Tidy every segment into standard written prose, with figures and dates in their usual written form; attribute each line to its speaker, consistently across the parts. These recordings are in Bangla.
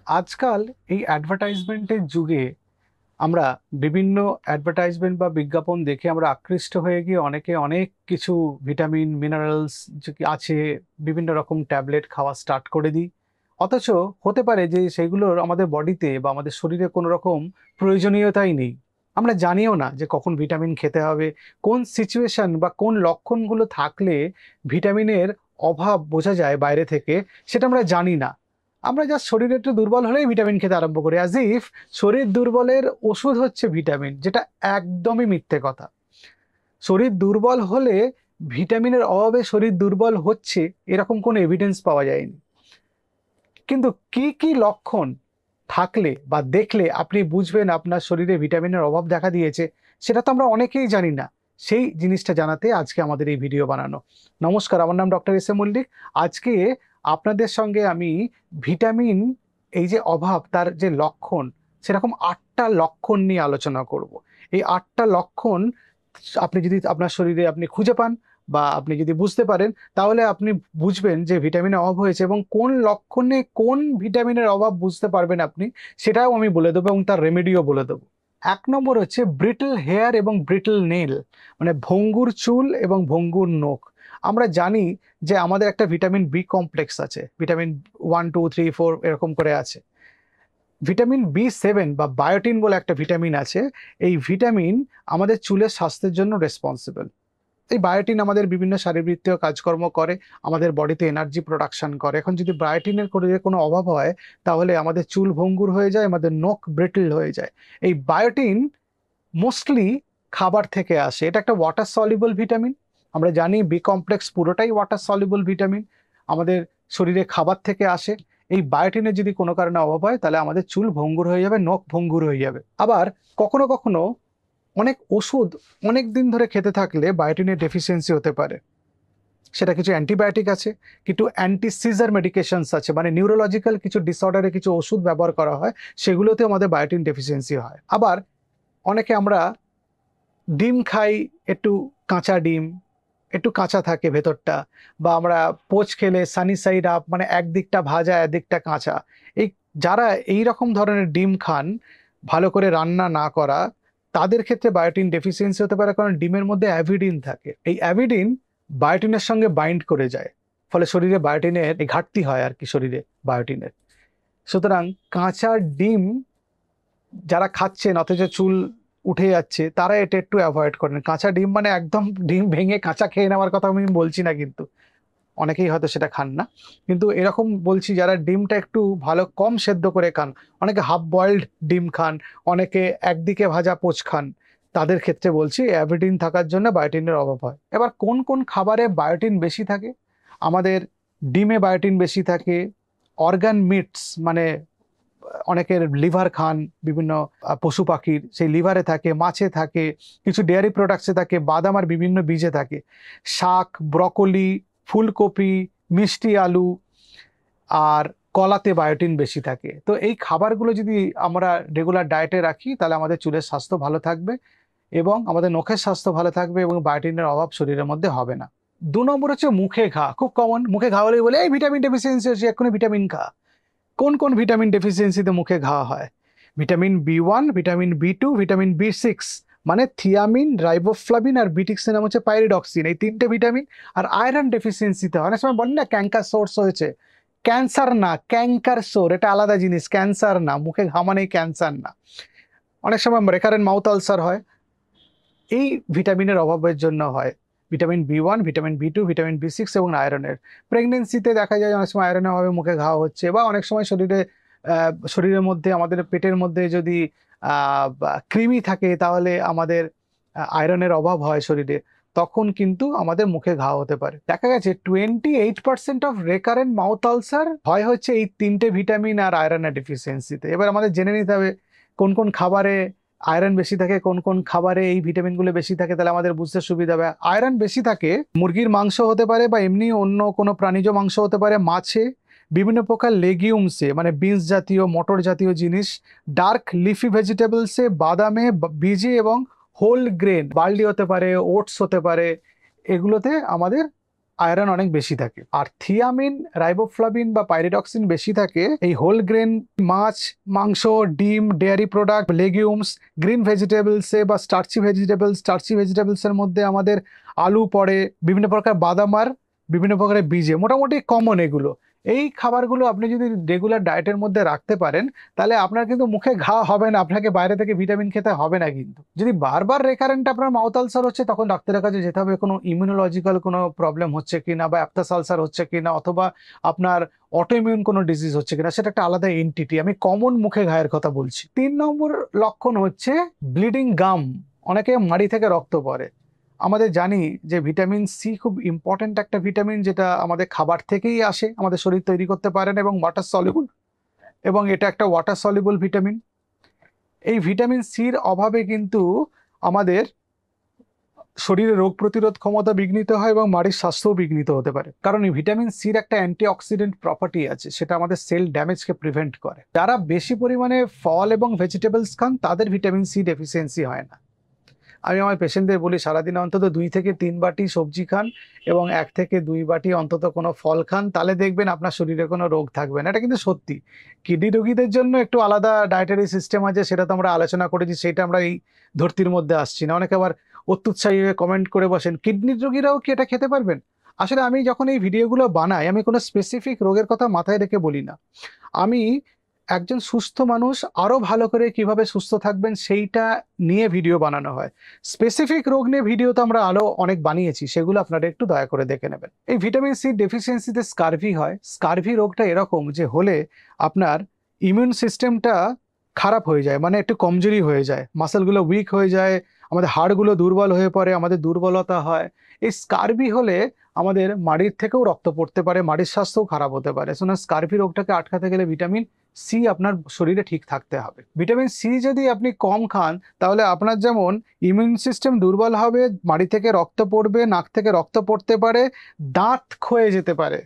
Speaker 1: আজকাল এই অ্যাডভার্টাইজমেন্টের যুগে আমরা বিভিন্ন অ্যাডভার্টাইজমেন্ট বা বিজ্ঞাপন দেখে আমরা আকৃষ্ট হয়ে গিয়ে অনেকে অনেক কিছু ভিটামিন মিনারেলস আছে বিভিন্ন রকম ট্যাবলেট খাওয়া স্টার্ট করে দিই। অথচ হতে পারে যে সেগুলোর আমাদের বডিতে বা আমাদের শরীরে কোনো রকম প্রয়োজনীয়তাই নেই। আমরা জানিও না যে কখন ভিটামিন খেতে হবে, কোন সিচুয়েশন বা কোন লক্ষণগুলো থাকলে ভিটামিনের অভাব বোঝা যায় বাইরে থেকে, সেটা আমরা জানি না। আমরা জাস্ট শরীর একটু দুর্বল হলেই ভিটামিন খেতে আরম্ভ করি, অ্যাজ ইফ শরীর দুর্বলের ওষুধ হচ্ছে ভিটামিন, যেটা একদমই মিথ্যে কথা। শরীর দুর্বল হলে ভিটামিনের অভাবে শরীর দুর্বল হচ্ছে এরকম কোনো এভিডেন্স পাওয়া যায়নি। কিন্তু কি কি লক্ষণ থাকলে বা দেখলে আপনি বুঝবেন আপনার শরীরে ভিটামিনের অভাব দেখা দিয়েছে, সেটা তো আমরা অনেকেই জানি না। সেই জিনিসটা জানাতে আজকে আমাদের এই ভিডিও বানানো। নমস্কার, আমার নাম ডক্টর এস এ মল্লিক। আজকে আপনাদের সঙ্গে আমি ভিটামিন এই যে অভাব তার যে লক্ষণ, সেরকম 8টা লক্ষণ নিয়ে আলোচনা করব। এই 8টা লক্ষণ আপনি যদি আপনার শরীরে আপনি খুঁজে পান বা আপনি যদি বুঝতে পারেন, তাহলে আপনি বুঝবেন যে ভিটামিনের অভাব হয়েছে, এবং কোন লক্ষণে কোন ভিটামিনের অভাব বুঝতে পারবেন আপনি, সেটাও আমি বলে দেবো এবং তার রেমেডিও বলে দেবো। 1 নম্বর হচ্ছে ব্রিটল হেয়ার এবং ব্রিটল নেল, মানে ভঙ্গুর চুল এবং ভঙ্গুর নখ। আমরা জানি যে আমাদের একটা ভিটামিন বি কমপ্লেক্স আছে, ভিটামিন 1 2 3 4 এরকম করে আছে। ভিটামিন বি 7 বা বায়োটিন বলে একটা ভিটামিন আছে। এই ভিটামিন আমাদের চুলের স্বাস্থ্যের জন্য রেসপন্সিবল। এই বায়োটিন আমাদের বিভিন্ন শারীরবৃত্তীয় কাজকর্ম করে, আমাদের বডিতে এনার্জি প্রোডাকশন করে। এখন যদি বায়োটিনের কোনো অভাব হয়, তাহলে আমাদের চুল ভঙ্গুর হয়ে যায়, আমাদের নখ ব্রিটল হয়ে যায়। এই বায়োটিন মোস্টলি খাবার থেকে আসে। এটা একটা ওয়াটার সলিবল ভিটামিন। আমরা জানি বি কমপ্লেক্স পুরোটাই ওয়াটার সলিবল ভিটামিন, আমাদের শরীরে খাবার থেকে আসে। এই বায়োটিনের যদি কোনো কারণে অভাব হয়, তাহলে আমাদের চুল ভঙ্গুর হয়ে যাবে, নখ ভঙ্গুর হয়ে যাবে। আবার কখনো কখনো অনেক ওষুধ অনেক দিন ধরে খেতে থাকলে বায়োটিনের ডেফিসিয়েন্সি হতে পারে। সেটা কিছু অ্যান্টিবায়োটিক আছে, কিছু অ্যান্টি সিজার মেডিকেশনস আছে, মানে নিউরোলজিক্যাল কিছু ডিসঅর্ডারে কিছু ওষুধ ব্যবহার করা হয়, সেগুলোতে আমাদের বায়োটিন ডেফিসিয়েন্সি হয়। আবার অনেকে আমরা ডিম খাই, একটু কাঁচা ডিম, একটু কাঁচা থাকে ভেতরটা, বা আমরা পোচ খেলে সানি সাইড আপ, মানে একদিকটা ভাজা একদিকটা কাঁচা। এই যারা এই রকম ধরনের ডিম খান, ভালো করে রান্না না করা, তাদের ক্ষেত্রে বায়োটিন ডেফিসিয়েন্সি হতে পারে, কারণ ডিমের মধ্যে অ্যাভিডিন থাকে। এই অ্যাভিডিন বায়োটিনের সঙ্গে বাইন্ড করে যায়, ফলে শরীরে বায়োটিনের এই ঘাটতি হয় আর কি, শরীরে বায়োটিনের। সুতরাং কাঁচা ডিম যারা খাচ্ছেন অথচ চুল উঠে যাচ্ছে, তারা এটা একটু অ্যাভয়েড করেন। কাঁচা ডিম মানে একদম ডিম ভেঙে কাঁচা খেয়ে নেওয়ার কথা আমি বলছি না, কিন্তু অনেকেই হয়তো সেটা খান না। কিন্তু এরকম বলছি, যারা ডিমটা একটু ভালো কম সেদ্ধ করে খান, অনেকে হাফ বয়েলড ডিম খান, অনেকে একদিকে ভাজা পোচ খান, তাদের ক্ষেত্রে বলছি অ্যাভিডিন থাকার জন্য বায়োটিনের অভাব হয়। এবার কোন কোন খাবারে বায়োটিন বেশি থাকে? আমাদের ডিমে বায়োটিন বেশি থাকে, অর্গান মিটস মানে অনেকের লিভার খান, বিভিন্ন পশু পাখির সেই লিভারে থাকে, মাছে থাকে, কিছু ডেয়ারি প্রোডাক্টসে থাকে, বাদাম আর বিভিন্ন বীজে থাকে, শাক, ব্রকলি, ফুলকপি, মিষ্টি আলু আর কলাতে বায়োটিন বেশি থাকে। তো এই খাবারগুলো যদি আমরা রেগুলার ডায়েটে রাখি, তাহলে আমাদের চুলের স্বাস্থ্য ভালো থাকবে এবং আমাদের নখের স্বাস্থ্য ভালো থাকবে, এবং বায়োটিনের অভাব শরীরের মধ্যে হবে না। 2 নম্বর হচ্ছে মুখে ঘা। খুব কমন, মুখে ঘা হলেই বলে এই ভিটামিন ডেফিসিয়েন্সি হচ্ছে, এক্ষুনি ভিটামিন খা। কোন কোন ভিটামিন ডেফিসিয়েন্সিতে মুখে ঘা হয়? Vitamin B 1, vitamin B 2, vitamin B 6, মানে থিয়ামিন, রাইবোফ্লাভিন আর বিটিক্সের নাম হচ্ছে পাইরিডক্সিন, এই 3টে ভিটামিন। আর আয়রন ডেফিসিয়েন্সিতে অনেক সময় বলেন না ক্যান্সার সোর্স হয়েছে, ক্যান্সার না, ক্যাঙ্কার সোর, এটা আলাদা জিনিস। ক্যান্সার না, মুখে ঘা মানেই ক্যান্সার না। অনেক সময় রেকারেন্ট মাউথ আলসার হয়, এই ভিটামিনের অভাবের জন্য হয়। Vitamin B 1, vitamin B 2, vitamin B 6 এবং আয়রনের। প্রেগনেন্সিতে দেখা যায় অনেক সময় আয়রনের অভাবে মুখে ঘা হচ্ছে, বা অনেক সময় শরীরের মধ্যে, আমাদের পেটের মধ্যে যদি কৃমি থাকে, তাহলে আমাদের আয়রনের অভাব হয় শরীরে, তখন কিন্তু আমাদের মুখে ঘা হতে পারে। দেখা গেছে 28% অফ রেকারেন্ট মাউথ আলসার হয় হচ্ছে এই 3টে ভিটামিন আর আয়রনের ডেফিসিয়েন্সিতে। এবার আমাদের জেনে নিতে হবে কোন কোন খাবারে আয়রন বেশি থাকে, কোন কোন খাবারে এই ভিটামিনগুলো বেশি থাকে, তাহলে আমাদের বুঝতে সুবিধা হবে। আয়রন বেশি থাকে মুরগির মাংস হতে পারে, বা এমনি অন্য কোনো প্রাণীজ মাংস হতে পারে, মাছে, বিভিন্ন প্রকার লেগিউমসে মানে বিনস জাতীয়, মটর জাতীয় জিনিস, ডার্ক লিফি ভেজিটেবলসে, বাদামে, বীজে এবং হোল গ্রেন, বার্লি হতে পারে, ওটস হতে পারে, এগুলোতে আমাদের আয়রন অনেক বেশি থাকে। আর থিয়ামিন, রাইবোফ্লাভিন বা পাইরিডক্সিন বেশি থাকে এই হোল গ্রেন মাছ, মাংস, ডিম, ডেয়ারি প্রোডাক্ট, লেগিউমস, গ্রিন ভেজিটেবলসে বা স্টার্চি ভেজিটেবলসের মধ্যে আমাদের আলু পড়ে, বিভিন্ন প্রকার বাদাম আর বিভিন্ন প্রকারের বীজে, মোটামুটি কমন এগুলো। এই খাবারগুলো আপনি যদি রেগুলার ডায়েটের মধ্যে রাখতে পারেন তাহলে আপনার কিন্তু মুখে ঘা হবে না, আপনাকে বাইরে থেকে ভিটামিন খেতে হবে না। কিন্তু যদি বারবার রেকারেন্ট আপনার মাউথ আলসার হচ্ছে তখন ডাক্তারের কাছে যেতে হবে, কোনো ইমিউনোলজিক্যাল কোনো প্রবলেম হচ্ছে কিনা বা অ্যাপথাস আলসার হচ্ছে কিনা অথবা আপনার অটোইমিউন কোনো ডিজিজ হচ্ছে কিনা, সেটা একটা আলাদা এন্টিটি। আমি কমন মুখে ঘায়ের কথা বলছি। 3 নম্বর লক্ষণ হচ্ছে ব্লিডিং গাম, অনেকে মাড়ি থেকে রক্ত পড়ে। আমাদের জানি যে ভিটামিন সি খুব ইম্পর্ট্যান্ট একটা ভিটামিন, যেটা আমাদের খাবার থেকেই আসে, আমাদের শরীর তৈরি করতে পারে না, এবং ওয়াটার সলিউবল, এবং এটা একটা ওয়াটার সলিউবল ভিটামিন। এই ভিটামিন সির অভাবে কিন্তু আমাদের শরীরে রোগ প্রতিরোধ ক্ষমতা বিঘ্নিত হয় এবং মাড়ির স্বাস্থ্যও বিঘ্নিত হতে পারে, কারণ এই ভিটামিন সির একটা অ্যান্টিঅক্সিডেন্ট প্রপার্টি আছে, সেটা আমাদের সেল ড্যামেজকে প্রিভেন্ট করে। যারা বেশি পরিমাণে ফল এবং ভেজিটেবলস খান তাদের ভিটামিন সি ডেফিসিয়েন্সি হয় না। আমি আমার পেশেন্টদের বলি সারাদিনে অন্তত 2 থেকে 3 বাটি সবজি খান এবং 1 থেকে 2 বাটি অন্তত কোনো ফল খান, তাহলে দেখবেন আপনার শরীরে কোনো রোগ থাকবে না। এটা কিন্তু সত্যি। কিডনি রোগীদের জন্য একটু আলাদা ডায়েটারি সিস্টেম আছে, সেটা তো আমরা আলোচনা করেছি, সেটা আমরা এই ধরতির মধ্যে আসছি না। অনেকে আবার অত্যুৎসাহী হয়ে কমেন্ট করে বসেন কিডনির রোগীরাও কি এটা খেতে পারবেন। আসলে আমি যখন এই ভিডিওগুলো বানাই আমি কোনো স্পেসিফিক রোগের কথা মাথায় রেখে বলি না। আমি একজন সুস্থ মানুষ আরো ভালো করে কিভাবে সুস্থ থাকবেন সেইটা নিয়ে ভিডিও বানানো হয়। স্পেসিফিক রোগ নিয়ে ভিডিও তো আমরা আরো অনেক বানিয়েছি, সেগুলো আপনারা একটু দয়া করে দেখে নেবেন। এই ভিটামিন সি ডেফিসিয়েন্সিতে স্কারভি হয়। স্কারভি রোগটা এরকম যে হলে আপনার ইমিউন সিস্টেমটা খারাপ হয়ে যায়, মানে একটু কমজোরি হয়ে যায়, মাসেলগুলো উইক হয়ে যায়, আমাদের হাড়গুলো দুর্বল হয়ে পড়ে, আমাদের দুর্বলতা হয়। এই স্কারভি হলে আমাদের মাড়ির থেকেও রক্ত পড়তে পারে, মাড়ির স্বাস্থ্যও খারাপ হতে পারে। স্কারভি রোগটাকে আটকাতে গেলে ভিটামিন সি আপনার শরীরে ঠিক থাকতে হবে। ভিটামিন সি যদি আপনি কম খান তাহলে আপনার যেমন ইমিউন সিস্টেম দুর্বল হবে, মাড়ি থেকে রক্ত পড়বে, নাক থেকে রক্ত পড়তে পারে, দাঁত ক্ষয়ে যেতে পারে।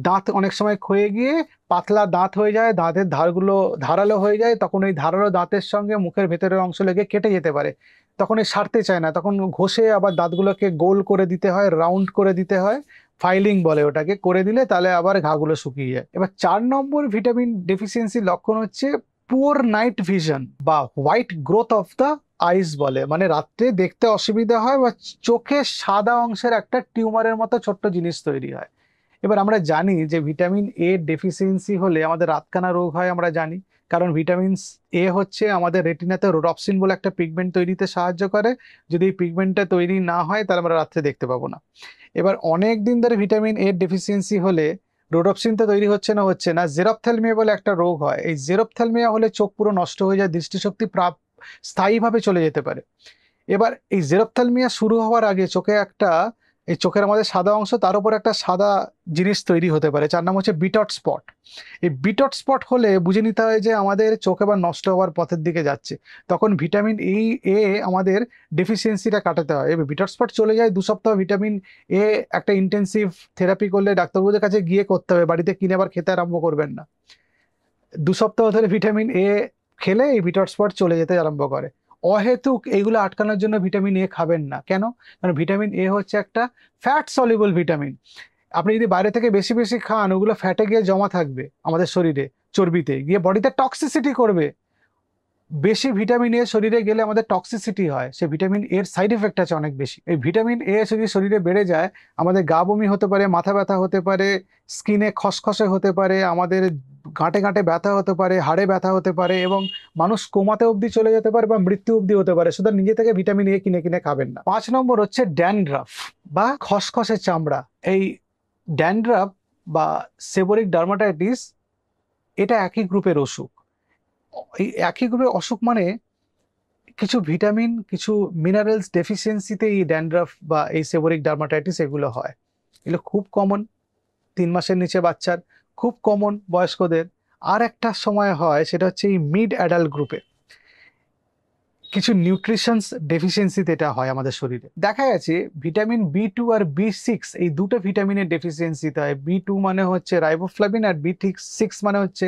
Speaker 1: দাঁত অনেক সময় ক্ষয়ে গিয়ে পাতলা দাঁত হয়ে যায়, দাঁতের ধারগুলো ধারালো হয়ে যায়, তখন ওই ধারালো দাঁতের সঙ্গে মুখের ভেতরের অংশ লেগে কেটে যেতে পারে। তখন এই সারতে চায় না, তখন ঘষে আবার দাঁতগুলোকে গোল করে দিতে হয়, রাউন্ড করে দিতে হয়, ফাইলিং বলে ওটাকে, করে দিলে তাহলে আবার ঘাগুলো শুকিয়ে যায়। এবার 4 নম্বর ভিটামিন ডেফিসিয়েন্সির লক্ষণ হচ্ছে পুয়ার নাইট ভিশন বা হোয়াইট গ্রোথ অফ দ্য আইস বলে, মানে রাত্রে দেখতে অসুবিধা হয় বা চোখে সাদা অংশের একটা টিউমারের মতো ছোট্ট জিনিস তৈরি হয়। এবার আমরা জানি যে ভিটামিন এ ডেফিসিয়েন্সি হলে আমাদের রাতকানা রোগ হয়, আমরা জানি, কারণ ভিটামিন এ হচ্ছে আমাদের রেটিনাতে রোডপসিন বলে একটা পিগমেন্ট তৈরিতে সাহায্য করে। যদি এই পিগমেন্টটা তৈরি না হয় তাহলে আমরা রাত্রে দেখতে পাবো না। এবার অনেক দিন ধরে ভিটামিন এ ডেফিসিয়েন্সি হলে রোডপসিন তো তৈরি হচ্ছে না, জেরপ্থ্যালমিয়া বলে একটা রোগ হয়। এই জেরপ্থ্যালমিয়া হলে চোখ পুরো নষ্ট হয়ে যায়, দৃষ্টিশক্তি স্থায়ীভাবে চলে যেতে পারে। এবার এই জেরপ্থ্যালমিয়া শুরু হওয়ার আগে চোখে একটা, এই চোখের আমাদের সাদা অংশ, তার উপর একটা সাদা জিনিস তৈরি হতে পারে, যার নাম হচ্ছে বিটট স্পট। এই বিটট স্পট হলে বুঝে নিতে হয় যে আমাদের চোখ এবার নষ্ট হওয়ার পথের দিকে যাচ্ছে, তখন ভিটামিন এ আমাদের ডেফিসিয়েন্সিটা কাটাতে হয়। এবার বিটট স্পট চলে যায়, 2 সপ্তাহ ভিটামিন এ একটা ইন্টেন্সিভ থেরাপি করলে ডাক্তারবাবুদের কাছে গিয়ে করতে হবে, বাড়িতে কিনে আবার খেতে আরম্ভ করবেন না। 2 সপ্তাহ ধরে ভিটামিন এ খেলে এই বিটট স্পট চলে যেতে আরম্ভ করে। অহেতুক এইগুলো আটকানোর জন্য ভিটামিন এ খাবেন না। কেন? কারণ ভিটামিন এ হচ্ছে একটা ফ্যাট সলিউবল ভিটামিন। আপনি যদি বাইরে থেকে বেশি বেশি খান ওগুলো ফ্যাটে গিয়ে জমা থাকবে আমাদের শরীরে, চর্বিতে গিয়ে বডিতে টক্সিসিটি করবে। বেশি ভিটামিন এ শরীরে গেলে আমাদের টক্সিসিটি হয়, সে ভিটামিন এর সাইড এফেক্ট আছে অনেক বেশি। এই ভিটামিন এ যদি শরীরে বেড়ে যায় আমাদের গা বমি হতে পারে, মাথা ব্যথা হতে পারে, স্কিনে খসখসে হতে পারে, আমাদের গাঁটে গাঁটে ব্যথা হতে পারে, হাড়ে ব্যথা হতে পারে, এবং মানুষ কোমাতে অবধি চলে যেতে পারে বা মৃত্যু অবধি হতে পারে। সুতরাং নিজে থেকে ভিটামিন এ কিনে কিনে খাবেন না। 5 নম্বর হচ্ছে ড্যান্ড্রাফ বা খসখসে চামড়া। এই ড্যান্ড্রাফ বা সেবোরিক ডার্মাটাইটিস এটা একই গ্রুপের অসুখ। এই একই গ্রুপের অসুখ মানে কিছু ভিটামিন, কিছু মিনারেলস ডেফিসিয়েন্সিতে এই ড্যান্ড্রাফ বা এই সেবোরিক ডার্মাটাইটিস এগুলো হয়। এগুলো খুব কমন 3 মাসের নিচে বাচ্চার, খুব কমন বয়স্কদের। আর একটা সময় হয় সেটা হচ্ছে এই মিড অ্যাডাল্ট গ্রুপে, কিছু নিউট্রিশনস ডেফিসিয়েন্সিতে এটা হয় আমাদের শরীরে। দেখা গেছে ভিটামিন বি2 আর বি6 এই দুটো ভিটামিনের ডেফিসিয়েন্সিতে হয়। বি2 মানে হচ্ছে রাইবোফ্লাভিন আর বি6 মানে হচ্ছে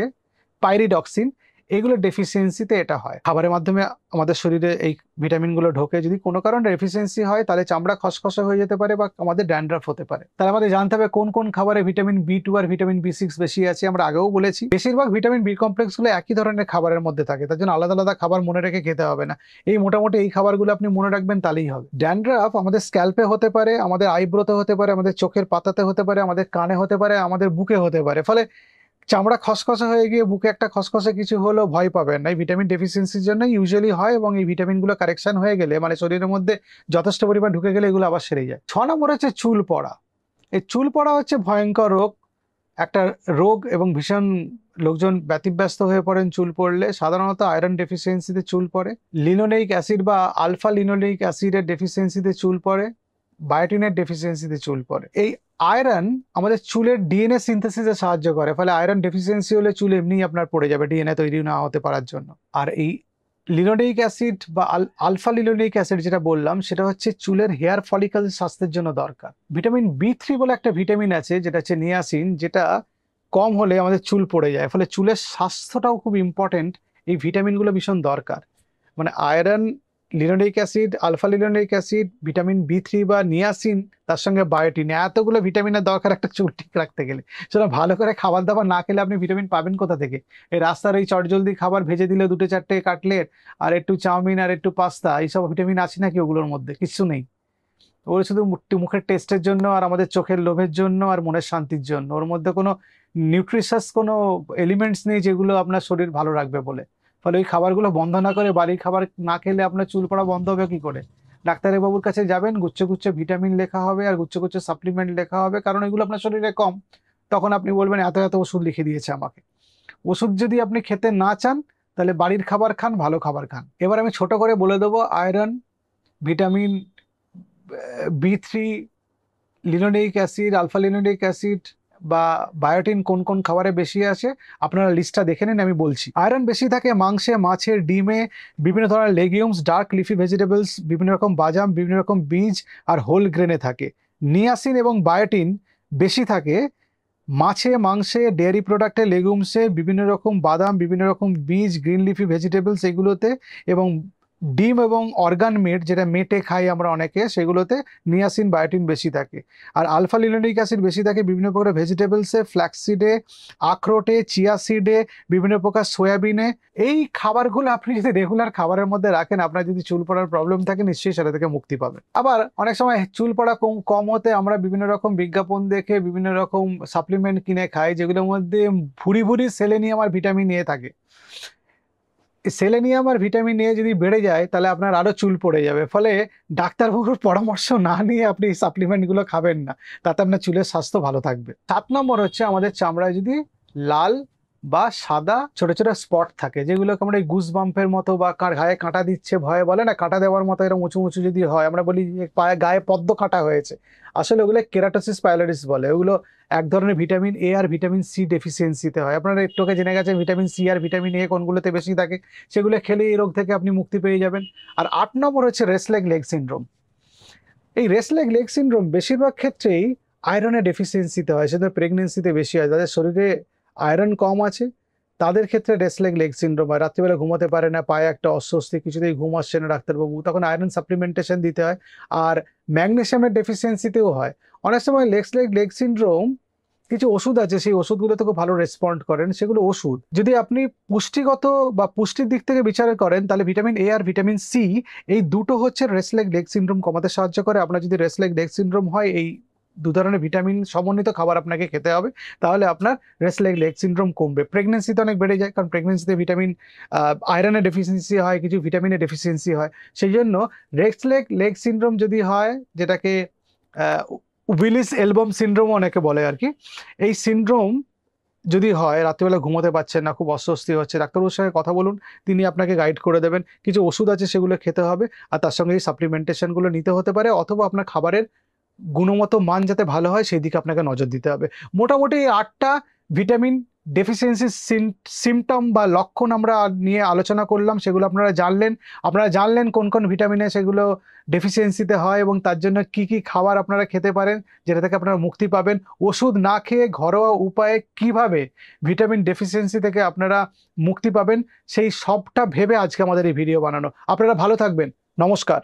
Speaker 1: পাইরিডক্সিন। এগুলো ডেফিসিয়েন্সিতে এটা হয়। খাবারের মাধ্যমে আমাদের শরীরে এই ভিটামিনগুলো ঢোকে, যদি কোনো কারণে ডেফিসিয়েন্সি হয় তাহলে চামড়া খসখসে হয়ে যেতে পারে বা আমাদের ড্যান্ড্রাফ হতে পারে। তাহলে আমাদের জানতে হবে কোন কোন খাবারে ভিটামিন B2 আর ভিটামিন B6 বেশি আছে। আমরা আগেও বলেছি বেশিরভাগ ভিটামিন বি কমপ্লেক্সগুলো একই ধরনের খাবারের মধ্যে থাকে, তার জন্য আলাদা আলাদা খাবার মনে রেখে খেতে হবে না। এই মোটামুটি এই খাবারগুলো আপনি মনে রাখবেন তাহলেই হবে। ড্যান্ড্রাফ আমাদের স্ক্যাল্পে হতে পারে, আমাদের আইব্রোতে হতে পারে, আমাদের চোখের পাতাতে হতে পারে, আমাদের কানে হতে পারে, আমাদের বুকে হতে পারে। ফলে চামড়া খসখসে হয়ে গিয়ে বুকে একটা খসখসে কিছু হলো ভয় পাবেন না, এই ভিটামিন ডেফিসিয়েন্সির জন্য ইউজুয়ালি হয়, এবং এই ভিটামিনগুলো কারেকশন হয়ে গেলে মানে শরীরের মধ্যে যথেষ্ট পরিমাণ ঢুকে গেলে এগুলো আবার সেরে যায়। 6 নম্বর হচ্ছে চুল পড়া। এই চুল পড়া হচ্ছে ভয়ঙ্কর রোগ, একটা রোগ, এবং ভীষণ লোকজন ব্যতিব্যস্ত হয়ে পড়েন চুল পড়লে। সাধারণত আয়রন ডেফিসিয়েন্সিতে চুল পড়ে, লিনোলেইক অ্যাসিড বা আলফা লিনোলেইক অ্যাসিডের ডেফিসিয়েন্সিতে চুল পড়ে, বায়োটিনের ডেফিসিয়েন্সিতে চুল পড়ে। এই আয়রন আমাদের চুলের ডিএনএ সিনথেসিসে সাহায্য করে, ফলে আয়রন ডেফিসিয়েন্সি হলে চুল এমনি আপনার পড়ে যাবে ডিএনএ তৈরি না হতে পারার জন্য। আর এই লিনোলেইক অ্যাসিড বা আলফা লিনোলেইক অ্যাসিড যেটা বললাম সেটা হচ্ছে চুলের হেয়ার ফলিকল স্বাস্থ্যের জন্য দরকার। ভিটামিন B3 বলে একটা ভিটামিন আছে যেটা হচ্ছে নিয়াসিন, যেটা কম হলে আমাদের চুল পড়ে যায়, ফলে চুলের স্বাস্থ্যটাও খুব ইম্পর্টেন্ট, এই ভিটামিনগুলো ভীষণ দরকার। মানে iron, linoleic acid, alpha linoleic acid, vitamin B3 বা নিয়াসিন, তার সঙ্গে বায়োটিন, এতগুলো ভিটামিনের দরকার একটা চুল ঠিক রাখতে গেলে। সেটা ভালো করে খাবার দাবার না খেলে আপনি ভিটামিন পাবেন কোথা থেকে? এই রাস্তার এই চটজলদি খাবার ভেজে দিলে 2-4টে কাটলেট আর একটু চাউমিন আর একটু পাস্তা, এইসব ভিটামিন আছে নাকি ওগুলোর মধ্যে? কিচ্ছু নেই। ওর শুধু মুখের টেস্টের জন্য আর আমাদের চোখের লোভের জন্য আর মনের শান্তির জন্য, ওর মধ্যে কোনো নিউট্রিশাস কোনো এলিমেন্টস নেই যেগুলো আপনার শরীর ভালো রাখবে বলে। ফলে ওই খাবারগুলো বন্ধ না করে বাড়ির খাবার না খেলে আপনার চুল পড়া বন্ধ হবে কি করে? ডাক্তারের বাবুর কাছে যাবেন, গুচ্ছ গুচ্ছ ভিটামিন লেখা হবে আর গুচ্ছ গুচ্ছ সাপ্লিমেন্ট লেখা হবে, কারণ এগুলো আপনার শরীরে কম। তখন আপনি বলবেন এত এত ওষুধ লিখে দিয়েছে আমাকে। ওষুধ যদি আপনি খেতে না চান তাহলে বাড়ির খাবার খান, ভালো খাবার খান। এবার আমি ছোট করে বলে দেবো iron, vitamin B3, linoleic acid, alpha linoleic acid বা বায়োটিন কোন কোন খাবারে বেশি আছে আপনারা লিস্টটা দেখে নিন, আমি বলছি। আয়রন বেশি থাকে মাংসে, মাছের, ডিমে, বিভিন্ন ধরনের লেগিউমস, ডার্ক লিফি ভেজিটেবলস, বিভিন্ন রকম বাদাম, বিভিন্ন রকম বীজ আর হোল গ্রেনে থাকে। নিয়াসিন এবং বায়োটিন বেশি থাকে মাছে, মাংসে, ডেয়ারি প্রোডাক্টে, লেগুমসে, বিভিন্ন রকম বাদাম, বিভিন্ন রকম বীজ, গ্রিন লিফি ভেজিটেবলস এগুলোতে, এবং ডিম এবং অর্গান মিট যেটা মেটে খাই আমরা অনেকে, সেগুলোতে নিয়াসিন বায়োটিন বেশি থাকে। আর আলফা লিনোলিক অ্যাসিড বেশি থাকে বিভিন্ন প্রকার ভেজিটেবলসে, ফ্ল্যাক্সিডে, আখরোটে, চিয়া সিডে, বিভিন্ন প্রকার সয়াবিনে। এই খাবারগুলো আপনি যদি রেগুলার খাবারের মধ্যে রাখেন, আপনার যদি চুল পড়ার প্রবলেম থাকে নিশ্চয়ই সেটা থেকে মুক্তি পাবেন। আবার অনেক সময় চুল পড়া কম হতে আমরা বিভিন্ন রকম বিজ্ঞাপন দেখে বিভিন্ন রকম সাপ্লিমেন্ট কিনে খাই যেগুলোর মধ্যে ভুরি ভুরি সেলেনিয়াম আর ভিটামিন এ থাকে। সেলেনিয়াম আর ভিটামিন এ যদি বেড়ে যায় তাহলে আপনার আরো চুল পড়ে যাবে, ফলে ডাক্তারবাবুর পরামর্শ না নিয়ে আপনি এই সাপ্লিমেন্টগুলো খাবেন না, তাতে আপনার চুলের স্বাস্থ্য ভালো থাকবে। 7 নম্বর হচ্ছে আমাদের চামড়ায় যদি লাল বা সাদা ছোট ছোট স্পট থাকে, যেগুলোকে আমরা এই গুজ বাম্পের মতো বা গায়ে কাঁটা দিচ্ছে ভয়ে বলে না, কাঁটা দেওয়ার মতো এরকম উঁচু উঁচু যদি হয়, আমরা বলি যে পায়ে গায়ে পদ্ম কাঁটা হয়েছে, আসলে ওগুলো কেরাটোসিস পাইলোরিস বলে। ওগুলো এক ধরনের ভিটামিন এ আর ভিটামিন সি ডেফিসিয়েন্সিতে হয়। আপনারা একটুকে জেনে গেছেন ভিটামিন সি আর ভিটামিন এ কোনগুলোতে বেশি থাকে, সেগুলো খেলে এই রোগ থেকে আপনি মুক্তি পেয়ে যাবেন। আর 8 নম্বর হচ্ছে রেসলেগ লেগ সিনড্রোম। এই রেসলেগ লেগ সিনড্রোম বেশিরভাগ ক্ষেত্রেই আয়রনের ডেফিসিয়েন্সিতে হয়, সেটা প্রেগনেন্সিতে বেশি হয়। যাদের শরীরে আয়রন কম আছে তাদের ক্ষেত্রে রেসলেগ লেগ সিনড্রোম হয়। রাত্রিবেলা ঘুমোতে পারে না, পায়ে একটা অস্বস্তি, কিছুতেই ঘুম আসছে না ডাক্তারবাবু, তখন আয়রন সাপ্লিমেন্টেশন দিতে হয়। আর ম্যাগনেসিয়ামের ডেফিসিয়েন্সিতেও হয়। অনেক সময় লেগ সিনড্রোম কিছু ওষুধ আছে, সেই ওষুধগুলোতে খুব ভালো রেসপন্ড করেন, সেগুলো ওষুধ। যদি আপনি পুষ্টিগত বা পুষ্টির দিক থেকে বিচার করেন তাহলে ভিটামিন এ আর ভিটামিন সি এই দুটো হচ্ছে রেসলেগ লেগ সিনড্রোম কমাতে সাহায্য করে। আপনার যদি রেসলেগ লেগ সিনড্রোম হয়, এই দু ধরনের ভিটামিন সমন্বিত খাবার আপনাকে খেতে হবে, তাহলে আপনার রেসলেগ লেগ সিনড্রোম কমবে। প্রেগনেন্সিতে অনেক বেড়ে যায়, কারণ প্রেগনেন্সিতে ভিটামিন আয়রনের ডেফিসিয়েন্সি হয়, কিছু ভিটামিনের ডেফিসিয়েন্সি হয়। সেই জন্য রেসলেগ লেগ সিনড্রোম যদি হয়, যেটাকে উইলিস এলবম সিনড্রোম অনেকে বলে আর কি, এই সিনড্রোম যদি হয়, রাত্রিবেলা ঘুমোতে পারছেন না, খুব অস্বস্তি হচ্ছে, ডাক্তারবাবুর সঙ্গে কথা বলুন, তিনি আপনাকে গাইড করে দেবেন। কিছু ওষুধ আছে সেগুলো খেতে হবে, আর তার সঙ্গে এই সাপ্লিমেন্টেশনগুলো নিতে হতে পারে, অথবা আপনার খাবারের গুণগত মান যাতে ভালো হয় সেই দিকে আপনাকে নজর দিতে হবে। মোটামুটি এই 8টা ভিটামিন ডেফিসিয়েন্সি সিমটম বা লক্ষণ আমরা নিয়ে আলোচনা করলাম, সেগুলো আপনারা জানলেন কোন কোন ভিটামিনে সেগুলো ডেফিসিয়েন্সিতে হয় এবং তার জন্য কি কি খাবার আপনারা খেতে পারেন যেটা থেকে আপনারা মুক্তি পাবেন। ওষুধ না খেয়ে ঘরোয়া উপায়ে কিভাবে ভিটামিন ডেফিসিয়েন্সি থেকে আপনারা মুক্তি পাবেন, সেই সবটা ভেবে আজকে আমাদের এই ভিডিও বানানো। আপনারা ভালো থাকবেন। নমস্কার।